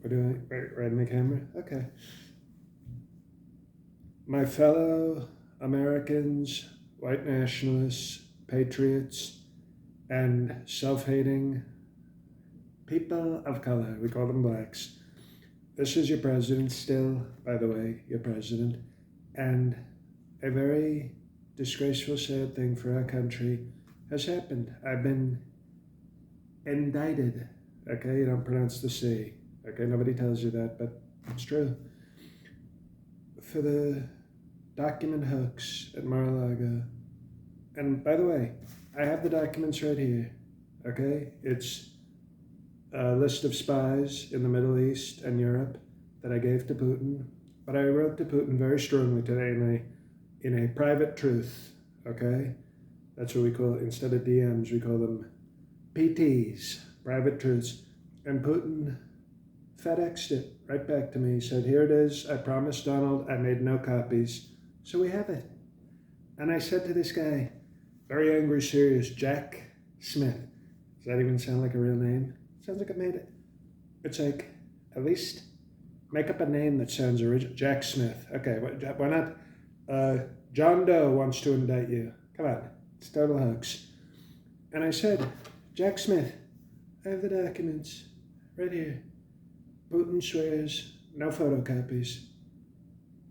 We're doing right in the camera? Okay. My fellow Americans, white nationalists, patriots, and self-hating people of color, we call them blacks. This is your president still, by the way, your president. And a very disgraceful, sad thing for our country has happened. I've been indicted. Okay, you don't pronounce the C. Okay, nobody tells you that, but it's true. For the document hoax at Mar-a-Lago. And by the way, I have the documents right here. Okay, it's a list of spies in the Middle East and Europe that I gave to Putin. But I wrote to Putin very strongly today in a private truth. Okay, that's what we call it. Instead of DMs, we call them PTs, private truths. And Putin FedExed it right back to me. He said, here it is. I promised Donald I made no copies. So we have it. And I said to this guy, very angry, serious, Jack Smith. Does that even sound like a real name? Sounds like I made it. It's like, at least make up a name that sounds original. Jack Smith. Okay, why not? John Doe wants to indict you. Come on, it's total hoax. And I said, Jack Smith, I have the documents right here. Putin swears no photocopies.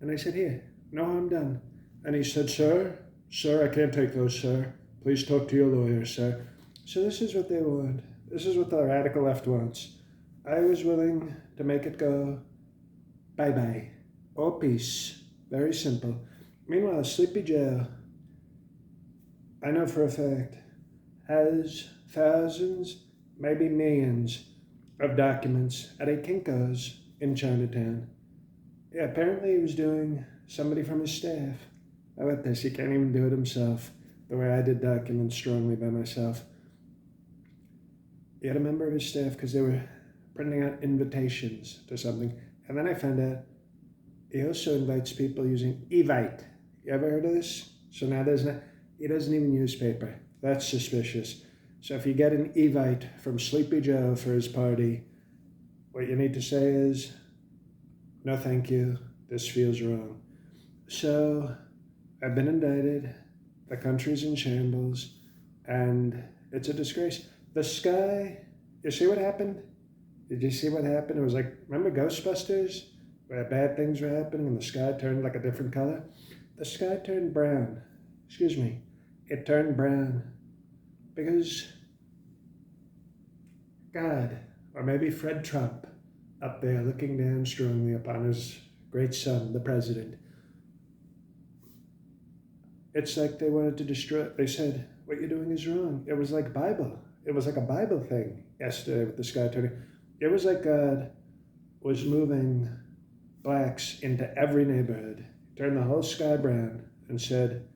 And I said, here, no harm done. And he said, sir, I can't take those, sir. Please talk to your lawyer, sir. So this is what they want. This is what the radical left wants. I was willing to make it go bye-bye or peace. Very simple. Meanwhile, Sleepy Joe, I know for a fact, has thousands, maybe millions of documents at a Kinko's in Chinatown. Yeah, apparently he was doing somebody from his staff. How about this? He can't even do it himself, the way I did documents strongly by myself. He had a member of his staff because they were printing out invitations to something. And then I found out he also invites people using Evite. You ever heard of this? So now he doesn't even use paper. That's suspicious. So if you get an Evite from Sleepy Joe for his party, what you need to say is, no thank you, this feels wrong. So I've been indicted, the country's in shambles, and it's a disgrace. The sky, you see what happened? Did you see what happened? It was like, remember Ghostbusters? Where bad things were happening and the sky turned like a different color? The sky turned brown. Excuse me. It turned brown. Because God, or maybe Fred Trump, up there looking down strongly upon his great son, the president. It's like they wanted to destroy, they said, what you're doing is wrong. It was like Bible. It was like a Bible thing yesterday with the sky turning. It was like God was moving blacks into every neighborhood, turned the whole sky brown and said,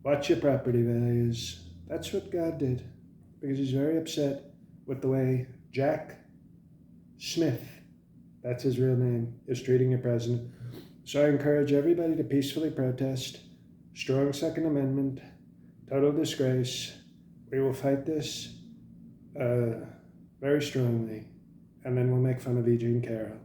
watch your property values. That's what God did, because he's very upset with the way Jack Smith, that's his real name, is treating your president. So I encourage everybody to peacefully protest. Strong Second Amendment, total disgrace. We will fight this very strongly, and then we'll make fun of E. Jean Carroll.